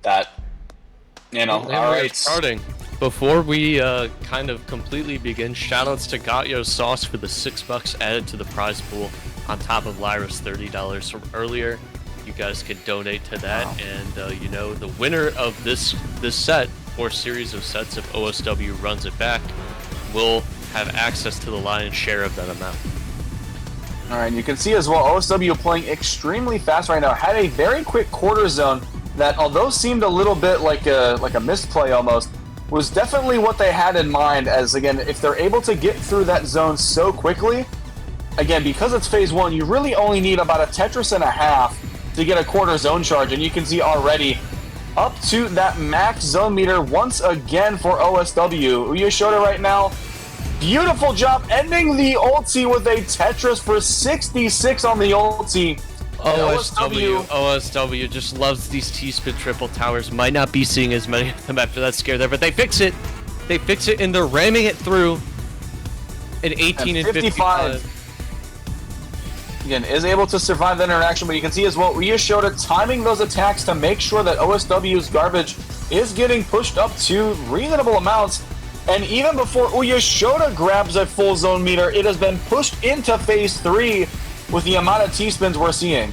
that, you know, all right. Starting. Before we kind of completely begin, shoutouts to Got Yo Sauce for the $6 added to the prize pool on top of Lyra's $30 from earlier. You guys can donate to that, and you know, the winner of this set or series of sets, if OSW runs it back, will have access to the lion's share of that amount. All right, and you can see as well, OSW playing extremely fast right now. Had a very quick quarter zone that, although seemed a little bit like a misplay almost, was definitely what they had in mind. As again, if they're able to get through that zone so quickly, again, because it's phase 1, you really only need about a Tetris and a half to get a quarter zone charge, and you can see already up to that max zone meter once again for OSW. UYESHOTA right now, beautiful job ending the ulti with a Tetris for 66 on the ulti. OSW just loves these T-spin triple towers. Might not be seeing as many of them after that scare there, but they fix it. They fix it, and they're ramming it through in 18 and 55. Again, is able to survive the interaction, but you can see as well, UYESHOTA timing those attacks to make sure that OSW's garbage is getting pushed up to reasonable amounts. And even before UYESHOTA grabs a full zone meter, it has been pushed into phase 3 with the amount of T-spins we're seeing.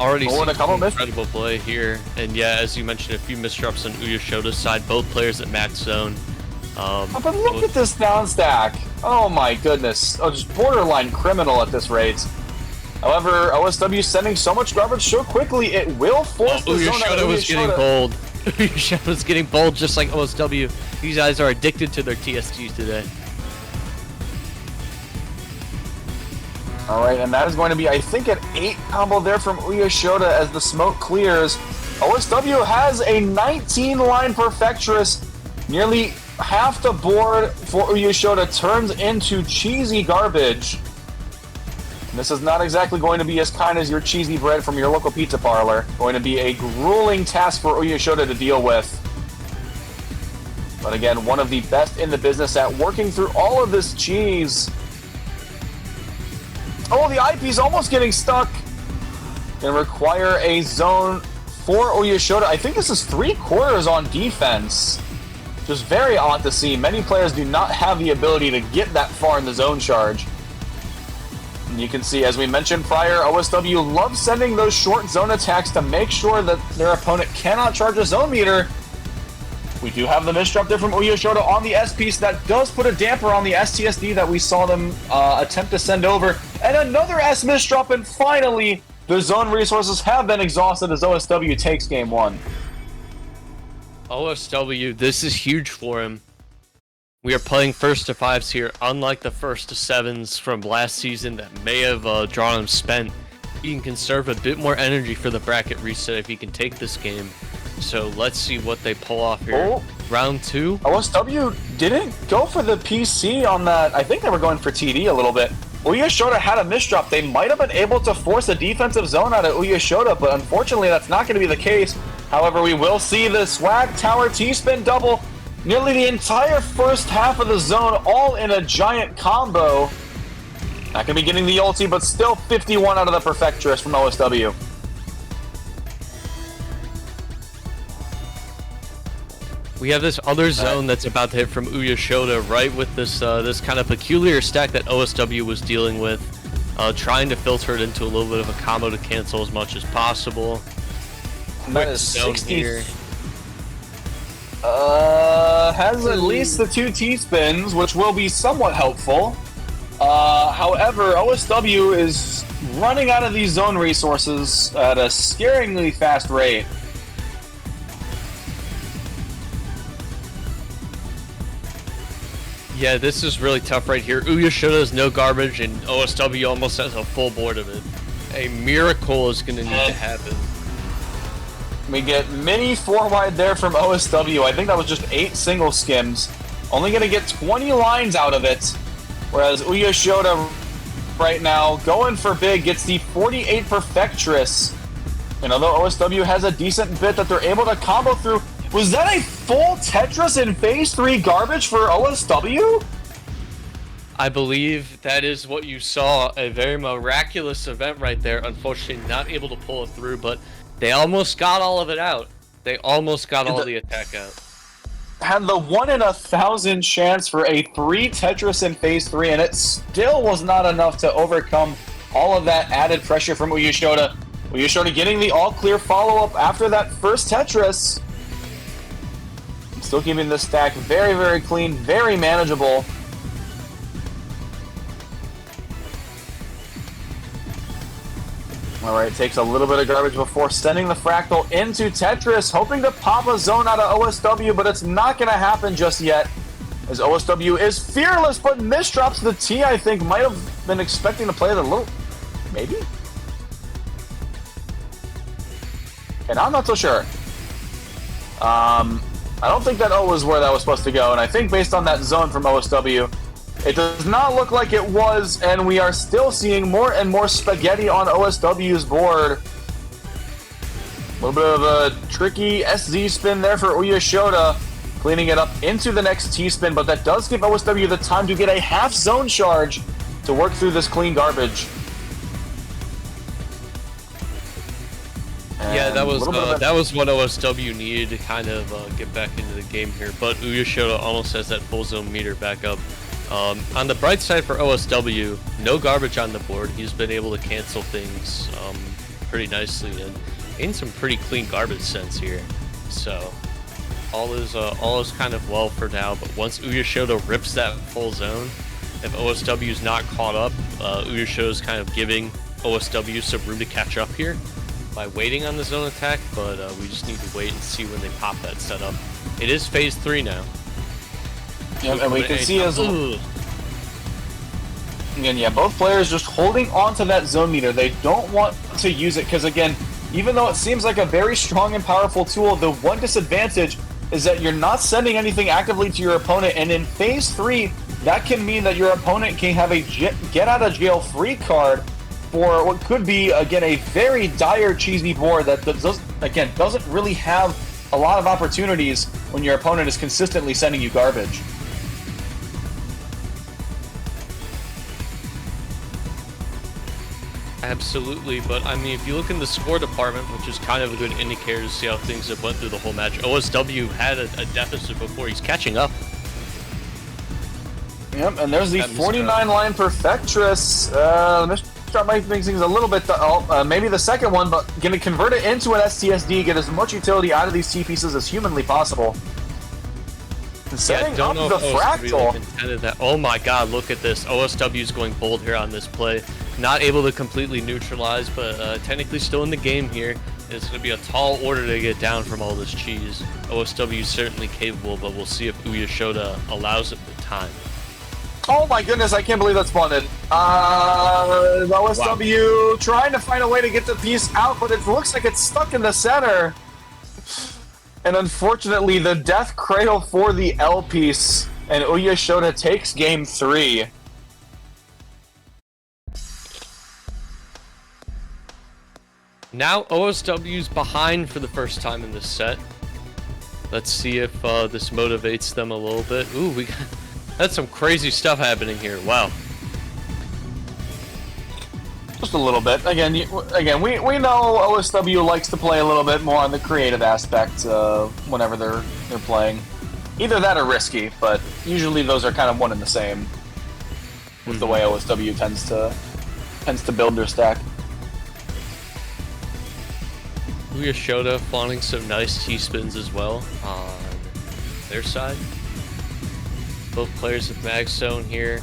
Already seen some incredible play here. And yeah, as you mentioned, a few misdrops on UYESHOTA's side, both players at max zone. But look at this down stack. Oh my goodness. Oh, just borderline criminal at this rate. However, OSW sending so much garbage so quickly, it will force the zone out of UYESHOTA was getting bold. UYESHOTA was getting bold just like OSW. These guys are addicted to their TSGs today. Alright, and that is going to be, I think, an 8 combo there from UYESHOTA as the smoke clears. OSW has a 19-line Perfectress. Nearly half the board for UYESHOTA turns into cheesy garbage. And this is not exactly going to be as kind as your cheesy bread from your local pizza parlor. Going to be a grueling task for UYESHOTA to deal with. But again, one of the best in the business at working through all of this cheese. Oh, the IP's almost getting stuck. Gonna require a zone for UYESHOTA. I think this is 3/4 on defense. Just very odd to see. Many players do not have the ability to get that far in the zone charge. And you can see, as we mentioned prior, OSW loves sending those short zone attacks to make sure that their opponent cannot charge a zone meter. We do have the misdrop there from UYESHOTA on the S piece. That does put a damper on the STSD that we saw them attempt to send over. And another S misdrop, and finally, the zone resources have been exhausted as OSW takes game 1. OSW, this is huge for him. We are playing first to 5s here, unlike the first to 7s from last season that may have drawn him spent. He can conserve a bit more energy for the bracket reset if he can take this game. So let's see what they pull off here. Oh. Round 2. OSW didn't go for the PC on that. I think they were going for TD a little bit. UYESHOTA had a misdrop. They might have been able to force a defensive zone out of UYESHOTA, but unfortunately that's not going to be the case. However, we will see the Swag Tower T-spin double. Nearly the entire first half of the zone all in a giant combo. Not going to be getting the ulti, but still 51 out of the Perfectress from OSW. We have this other zone that's about to hit from UYESHOTA, right, with this this kind of peculiar stack that OSW was dealing with, trying to filter it into a little bit of a combo to cancel as much as possible. That is 60 here. Has at least the 2 T-spins, which will be somewhat helpful. However, OSW is running out of these zone resources at a scaringly fast rate. Yeah, this is really tough right here. UYESHOTA has no garbage, and OSW almost has a full board of it. A miracle is going to need to happen. We get mini 4-wide there from OSW. I think that was just 8 single skims. Only going to get 20 lines out of it. Whereas UYESHOTA right now, going for big, gets the 48 Perfectress. And although OSW has a decent bit that they're able to combo through, was that a full Tetris in phase 3 garbage for OSW? I believe that is what you saw, a very miraculous event right there. Unfortunately, not able to pull it through, but they almost got all of it out. They almost got all the attack out. Had the 1 in 1,000 chance for a 3 Tetris in Phase 3, and it still was not enough to overcome all of that added pressure from UYESHOTA. UYESHOTA getting the all-clear follow-up after that first Tetris. Still keeping this stack very, very clean, very manageable. Alright, takes a little bit of garbage before sending the Fractal into Tetris, hoping to pop a zone out of OSW, but it's not going to happen just yet, as OSW is fearless, but misdrops the T, I think. Might have been expecting to play it a little... maybe? And I'm not so sure. I don't think that O was where that was supposed to go, and I think based on that zone from OSW, it does not look like it was, and we are still seeing more and more spaghetti on OSW's board. A little bit of a tricky SZ spin there for UYESHOTA, cleaning it up into the next T-spin, but that does give OSW the time to get a half zone charge to work through this clean garbage. Yeah, that was what OSW needed to kind of get back into the game here, but UYESHOTA almost has that full zone meter back up. On the bright side for OSW, no garbage on the board. He's been able to cancel things pretty nicely and in some pretty clean garbage sense here. So all is kind of well for now. But once UYESHOTA rips that full zone, if OSW is not caught up, UYESHOTA is kind of giving OSW some room to catch up here by waiting on the zone attack. But we just need to wait and see when they pop that setup. It is Phase 3 now. Yep, and we can see as again, yeah, both players just holding on to that zone meter. They don't want to use it because, again, even though it seems like a very strong and powerful tool, the one disadvantage is that you're not sending anything actively to your opponent, and in Phase 3, that can mean that your opponent can have a get-out-of-jail-free card for what could be, again, a very dire cheesy board that doesn't really have a lot of opportunities when your opponent is consistently sending you garbage. Absolutely, but I mean, if you look in the score department, which is kind of a good indicator to see how things have went through the whole match, OSW had a deficit before. He's catching up. Yep, and there's the 49-line Perfectress. Misdrop might make things a little bit, maybe the second one, but going to convert it into an STSD, get as much utility out of these T pieces as humanly possible. Setting up the Fractal. That. Oh my god, look at this. OSW is going bold here on this play. Not able to completely neutralize, but technically still in the game here. It's going to be a tall order to get down from all this cheese. OSW is certainly capable, but we'll see if UYESHOTA allows it the time. Oh my goodness, I can't believe that spawned in. OSW trying to find a way to get the piece out, but it looks like it's stuck in the center. And unfortunately, the death cradle for the L piece, and UYESHOTA takes game 3. Now OSW's behind for the first time in this set. Let's see if this motivates them a little bit. Ooh, that's some crazy stuff happening here. Wow. Just a little bit. Again, we know OSW likes to play a little bit more on the creative aspect whenever they're playing. Either that or risky, but usually those are kind of one and the same with the way OSW tends to build their stack. UYESHOTA flaunting some nice T-spins as well on their side. Both players with mag zone here.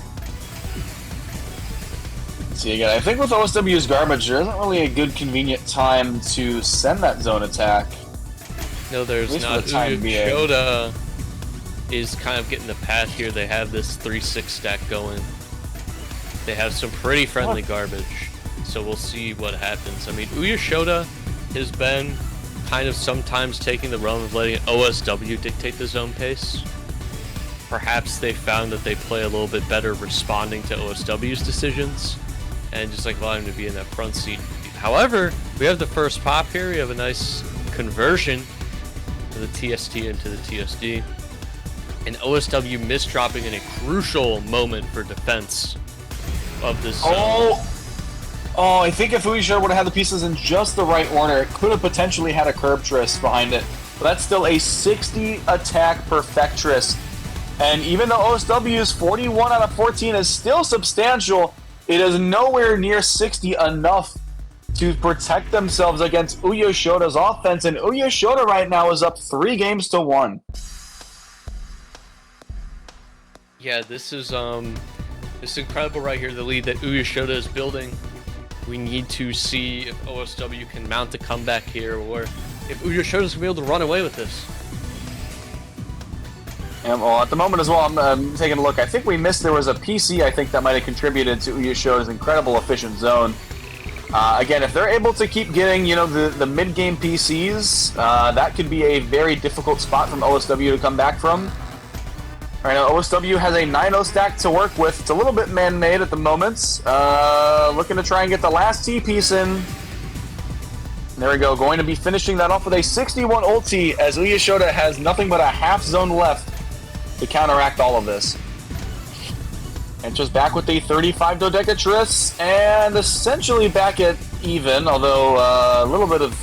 See, again, I think with OSW's garbage, there isn't really a good convenient time to send that zone attack. No, there's not. UYESHOTA is kind of getting the path here. They have this 3-6 stack going. They have some pretty friendly garbage, so we'll see what happens. I mean, UYESHOTA has been kind of sometimes taking the realm of letting OSW dictate the zone pace. Perhaps they found that they play a little bit better responding to OSW's decisions and just like allowing them to be in that front seat. However, we have the first pop here. We have a nice conversion of the TST into the TSD. And OSW misdropping in a crucial moment for defense of this zone. Oh, I think if UYESHOTA would have had the pieces in just the right order, it could have potentially had a Curbtress behind it. But that's still a 60 attack Perfectress. And even though OSW's 41 out of 14 is still substantial, it is nowhere near 60 enough to protect themselves against UYESHOTA's offense. And UYESHOTA right now is up 3 games to 1. Yeah, this is incredible right here, the lead that UYESHOTA is building. We need to see if OSW can mount a comeback here, or if UYESHOTA is going to be able to run away with this. Yeah, well, at the moment as well, I'm taking a look. I think we missed, there was a PC, I think, that might have contributed to UYESHOTA's incredible efficient zone. Again, if they're able to keep getting, you know, the mid-game PCs, that could be a very difficult spot from OSW to come back from. Right now, OSW has a 9-0 stack to work with. It's a little bit man-made at the moment. Looking to try and get the last T-piece in. There we go. Going to be finishing that off with a 61 ulti, as UYESHOTA has nothing but a half zone left to counteract all of this. And just back with the 35 Dodecatrice, and essentially back at even, although a little bit of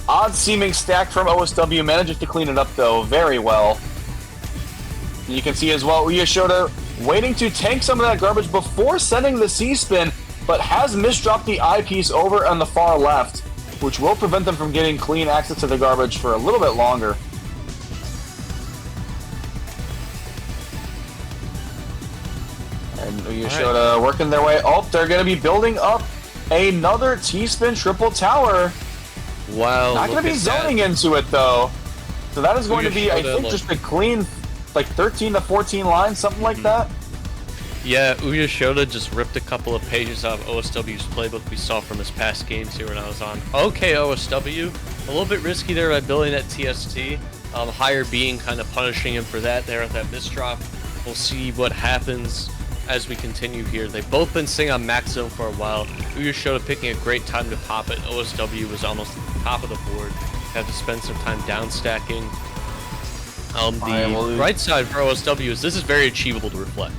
odd-seeming stack from OSW manages to clean it up, though, very well. And you can see as well, UYESHOTA waiting to tank some of that garbage before sending the C-spin, but has misdropped the I-piece over on the far left, which will prevent them from getting clean access to the garbage for a little bit longer. And UYESHOTA working their way. Oh, they're going to be building up another T-spin triple tower. Wow. Not going to be zoning into it, though. So that is going to be, I think, just a clean, like 13 to 14 lines, something like that. Yeah, UYESHOTA just ripped a couple of pages out of OSW's playbook we saw from his past games here when I was on. Okay, OSW, a little bit risky there by building that TST. Higher being kind of punishing him for that there at that misdrop. We'll see what happens as we continue here. They've both been sitting on max zone for a while. UYESHOTA picking a great time to pop it. OSW was almost at the top of the board. Have to spend some time down stacking. The right side for OSW is this is very achievable to reflect.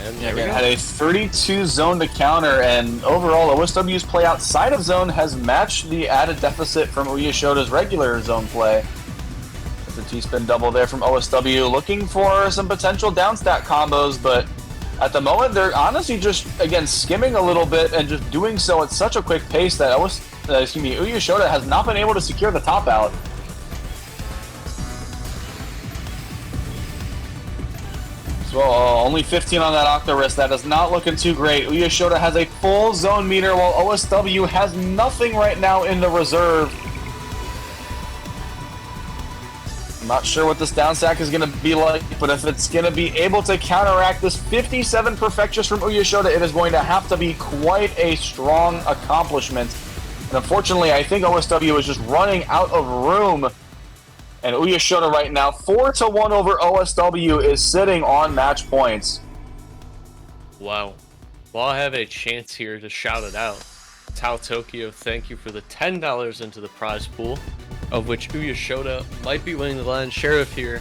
And yeah, again, had a 32 zone to counter, and overall OSW's play outside of zone has matched the added deficit from UYESHOTA's regular zone play. The T-spin double there from OSW, looking for some potential downstack combos, but at the moment they're honestly just, again, skimming a little bit and just doing so at such a quick pace that UYESHOTA has not been able to secure the top out. So only 15 on that Octorus. That is not looking too great. UYESHOTA has a full zone meter while OSW has nothing right now in the reserve. I'm not sure what this downstack is going to be like, but if it's going to be able to counteract this 57 Perfectress from UYESHOTA, it is going to have to be quite a strong accomplishment. And unfortunately, I think OSW is just running out of room. And UYESHOTA right now, 4-1 over OSW, is sitting on match points. Wow. Well, I have a chance here to shout it out. Tao Tokyo, thank you for the $10 into the prize pool, of which UYESHOTA might be winning the Lion Sheriff here.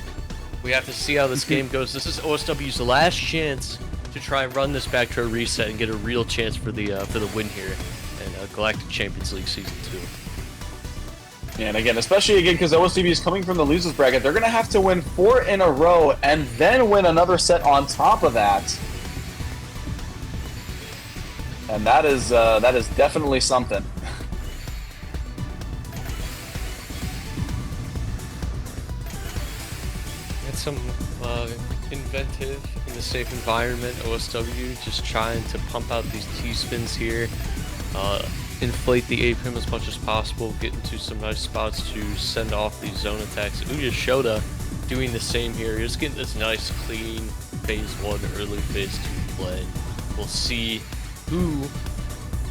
We have to see how this game goes. This is OSW's last chance to try and run this back to a reset and get a real chance for the win here in Galactic Champions League Season 2. Yeah, and again, especially because OSW is coming from the losers bracket, they're going to have to win 4 in a row and then win another set on top of that. And that is definitely something. It's some inventive in a safe environment. OSW just trying to pump out these T-spins here. Inflate the A-Prim as much as possible, get into some nice spots to send off these zone attacks. UYESHOTA doing the same here, just getting this nice clean phase 1, early phase 2 play. We'll see who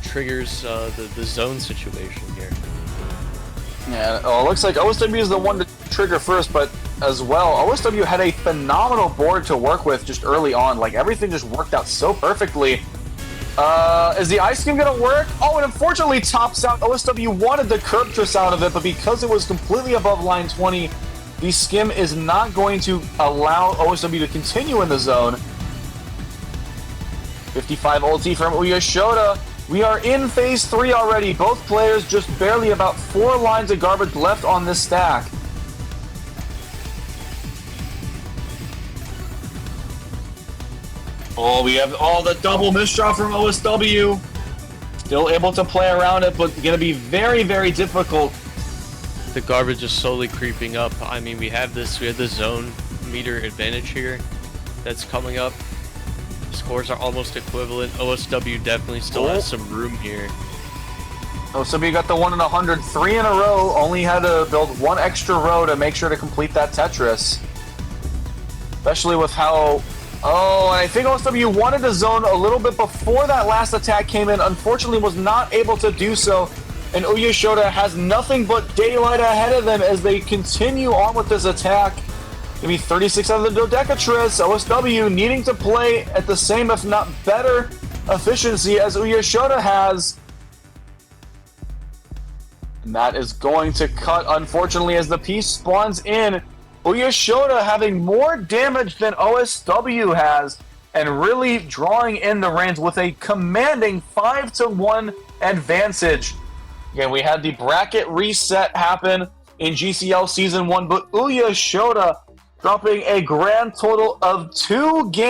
triggers the zone situation here. Yeah, it looks like OSW is the one to trigger first, but as well, OSW had a phenomenal board to work with just early on. Like, everything just worked out so perfectly. Is the ice scheme gonna work? Oh, and unfortunately tops out. OSW wanted the Curbtress out of it, but because it was completely above line 20, The skim is not going to allow OSW to continue in the zone. 55 ulti from UYESHOTA. We are in phase 3 already. Both players just barely about 4 lines of garbage left on this stack. Oh, we have the double misdraw from OSW. Still able to play around it, but going to be very, very difficult. The garbage is slowly creeping up. I mean, we have the zone meter advantage here that's coming up. Scores are almost equivalent. OSW definitely still has some room here. OSW got the 1 in 100, 3 in a row. Only had to build 1 extra row to make sure to complete that Tetris. Especially with how... Oh, and I think OSW wanted to zone a little bit before that last attack came in. Unfortunately, was not able to do so. And UYESHOTA has nothing but daylight ahead of them as they continue on with this attack. Maybe 36 out of the Dodecatrice. OSW needing to play at the same, if not better, efficiency as UYESHOTA has. And that is going to cut, unfortunately, as the piece spawns in. UYESHOTA having more damage than OSW has, and really drawing in the reins with a commanding 5-1 advantage. Again, we had the bracket reset happen in GCL Season 1, but UYESHOTA dropping a grand total of 2 games.